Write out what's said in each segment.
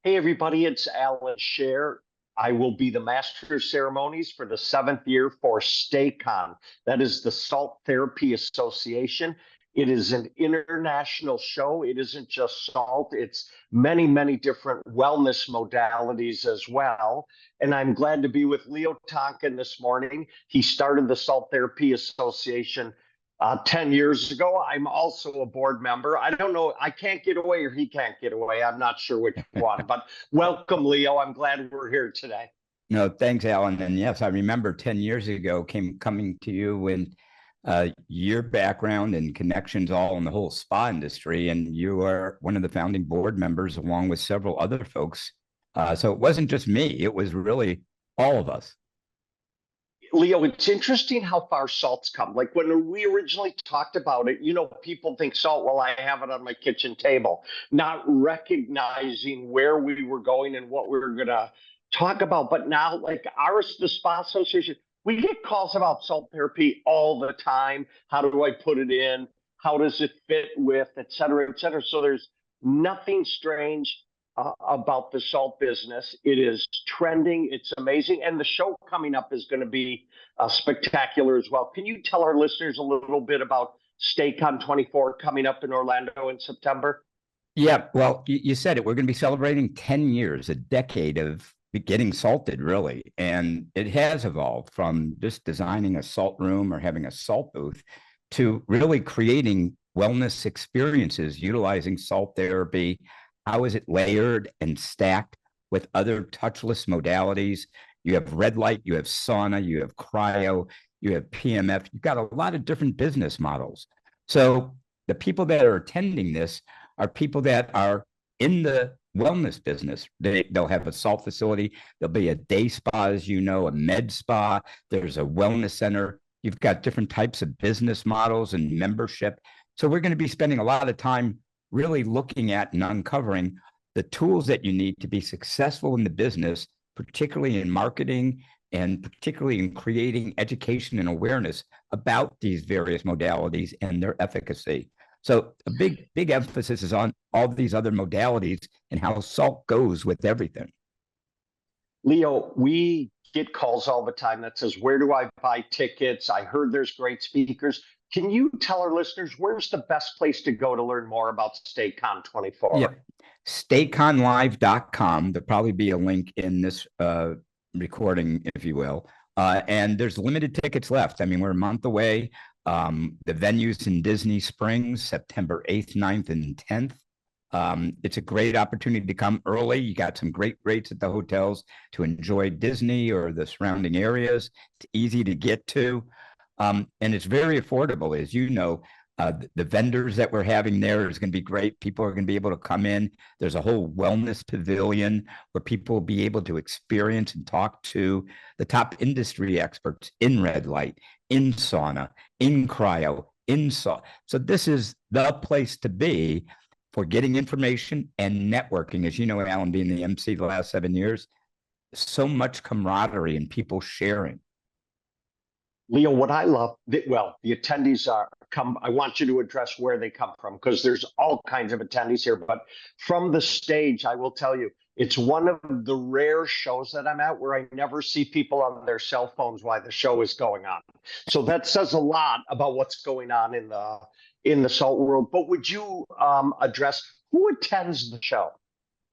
Hey, everybody, it's Allan Share. I will be the master of ceremonies for the 7th year for STAcon. That is the Salt Therapy Association. It is an international show. It isn't just salt, it's many, many different wellness modalities as well. And I'm glad to be with Leo Tonkin this morning. He started the Salt Therapy Association 10 years ago. I'm also a board member. I don't know. I can't get away or he can't get away. I'm not sure which one, but welcome, Leo. I'm glad we're here today. No, thanks, Alan. And yes, I remember 10 years ago coming to you and your background and connections all in the whole spa industry. And you are one of the founding board members along with several other folks. So it wasn't just me, it was really all of us. Leo, it's interesting how far salt's come. Like when we originally talked about it, people think salt, well, I have it on my kitchen table, not recognizing where we were going and what we were going to talk about. But now, like ours, the Spa Association, we get calls about salt therapy all the time. How do I put it in? How does it fit with, et cetera, et cetera. So there's nothing strange about the salt business. It is trending. It's amazing. And the show coming up is going to be spectacular as well. Can you tell our listeners a little bit about STAcon 24 coming up in Orlando in September? Yeah, well, you said it. We're going to be celebrating 10 years, a decade of getting salted, really. And it has evolved from just designing a salt room or having a salt booth to really creating wellness experiences utilizing salt therapy. How is it layered and stacked with other touchless modalities? You have red light, you have sauna, you have cryo, you have PMF. You've got a lot of different business models. So the people that are attending this are people that are in the wellness business. They'll have a salt facility. There'll be a day spa, as you know, a med spa. There's a wellness center. You've got different types of business models and membership. So we're going to be spending a lot of time really looking at and uncovering the tools that you need to be successful in the business, particularly in marketing and particularly in creating education and awareness about these various modalities and their efficacy. So a big emphasis is on all these other modalities and how salt goes with everything. Leo, we get calls all the time that says, where do I buy tickets? I heard there's great speakers. Can you tell our listeners where's the best place to go to learn more about STAcon 24? Yeah, STAconlive.com. There'll probably be a link in this recording, if you will. And there's limited tickets left. I mean, we're a month away. The venue's in Disney Springs, September 8th, 9th, and 10th. It's a great opportunity to come early. You got some great rates at the hotels to enjoy Disney or the surrounding areas. It's easy to get to. And it's very affordable, as you know. The vendors that we're having there is going to be great. People are going to be able to come in. There's a whole wellness pavilion where people will be able to experience and talk to the top industry experts in red light, in sauna, in cryo, in salt. So this is the place to be for getting information and networking. As you know, Alan, being the MC the last 7 years, so much camaraderie and people sharing. Leo, what I love, the attendees I want you to address where they come from because there's all kinds of attendees here. But from the stage, I will tell you, it's one of the rare shows that I'm at where I never see people on their cell phones while the show is going on. So that says a lot about what's going on in the salt world. But would you address who attends the show?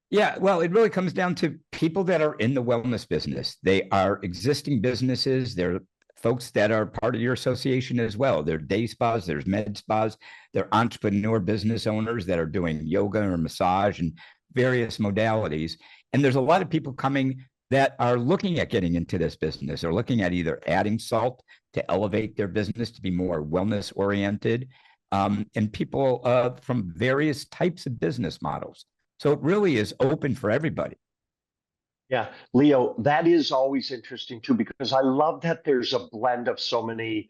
Yeah, well, it really comes down to people that are in the wellness business. They are existing businesses. They're folks that are part of your association as well. There are day spas, there's med spas, there are entrepreneur business owners that are doing yoga or massage and various modalities. And there's a lot of people coming that are looking at getting into this business. They're looking at either adding salt to elevate their business to be more wellness oriented, and people from various types of business models. So it really is open for everybody. Yeah, Leo, that is always interesting too, because I love that there's a blend of so many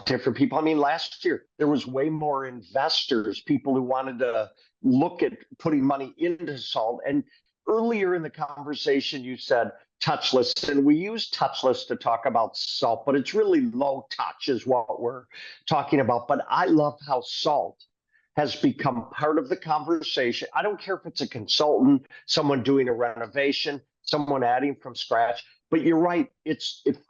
different people. I mean, last year there was way more investors, people who wanted to look at putting money into salt. And earlier in the conversation, you said touchless, and we use touchless to talk about salt, but it's really low touch is what we're talking about. But I love how salt has become part of the conversation. I don't care if it's a consultant, someone doing a renovation, someone adding from scratch. But you're right, it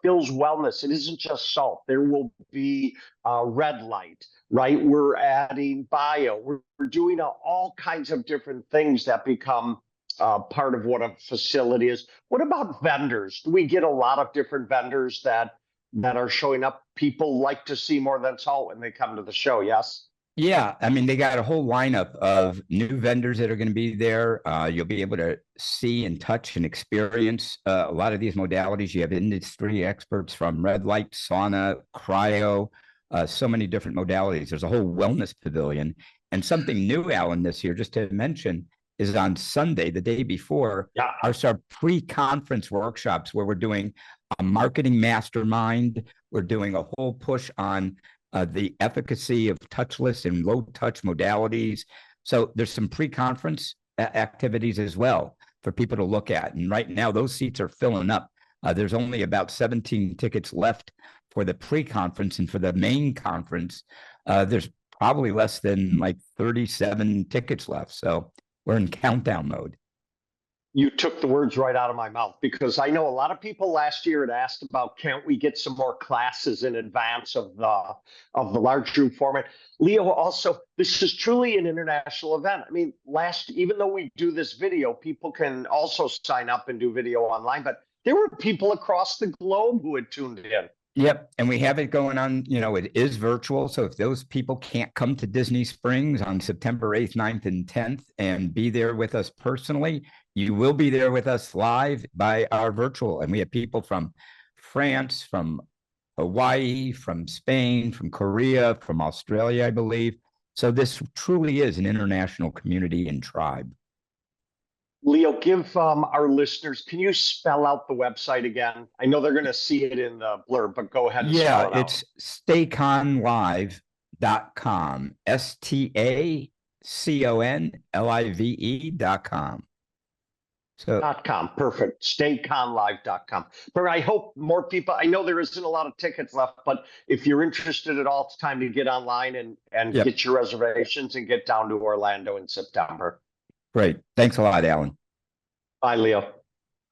fills wellness. It isn't just salt. There will be red light, right? We're adding bio. We're doing all kinds of different things that become part of what a facility is. What about vendors? Do we get a lot of different vendors that are showing up? People like to see more than salt when they come to the show. Yes. Yeah, I mean, they got a whole lineup of new vendors that are going to be there. You'll be able to see and touch and experience a lot of these modalities. You have industry experts from red light, sauna, cryo, so many different modalities. There's a whole wellness pavilion. And something new, Alan, this year, just to mention, is on Sunday, the day before, our pre-conference workshops where we're doing a marketing mastermind. We're doing a whole push on the efficacy of touchless and low touch modalities. So there's some pre-conference activities as well for people to look at. And right now those seats are filling up. There's only about 17 tickets left for the pre-conference, and for the main conference, there's probably less than like 37 tickets left. So we're in countdown mode. You took the words right out of my mouth, because I know a lot of people last year had asked about, can't we get some more classes in advance of the large group format? Leo, also, this is truly an international event. I mean, even though we do this video, people can also sign up and do video online, but there were people across the globe who had tuned in. Yep. And we have it going on, it is virtual. So if those people can't come to Disney Springs on September 8th, 9th, and 10th and be there with us personally, you will be there with us live by our virtual. And we have people from France, from Hawaii, from Spain, from Korea, from Australia, I believe. So this truly is an international community and tribe. Leo, give our listeners, can you spell out the website again? I know they're going to see it in the blurb, but go ahead and spell it out. It's STAconlive.com, STAconlive.com. So .com, perfect. STAconlive.com. But I hope more people, I know there isn't a lot of tickets left, but if you're interested at all, it's time to get online and get your reservations and get down to Orlando in September. Great. Thanks a lot, Alan. Bye, Leo.